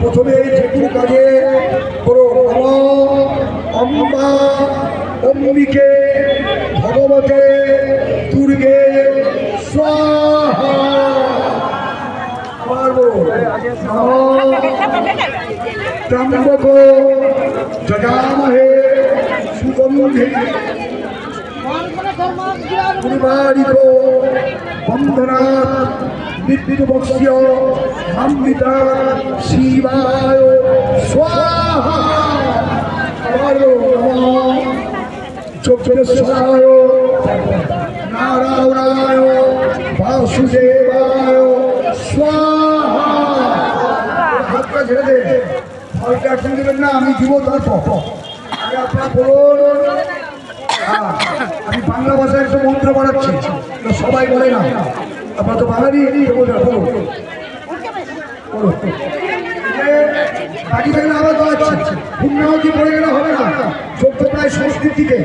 প্রথমে যে কোনো কাজে করো অম্বা অম্বিকে ভগবতে দুর্গে স্বাহা। ত্র্যম্বক যজামহে সুগন্ধি পুর্বারিক বন্ধনাৎ মৃত্যুবক্ষ্য অমৃতা শিবায় স্বাহা। যজ্ঞেশ্বরায় নারায়ণায় বাসুদেবায় স্বাহা। হাতটা ছেড়ে দে, ফলটা এখন দেবেন না, আমি দিব তারপর। আগে আপনারা বলুন। আমি বাংলা ভাষায় একটা মন্ত্র বাড়াচ্ছি, সবাই বলে না, আপনার তো বাঙালি বলুন। বাকি থাকলে আবার বাড়াচ্ছি, পুণ্যাহতি পড়ে গেলে হবে না, যোগ্য প্রায় সংস্কৃতিকে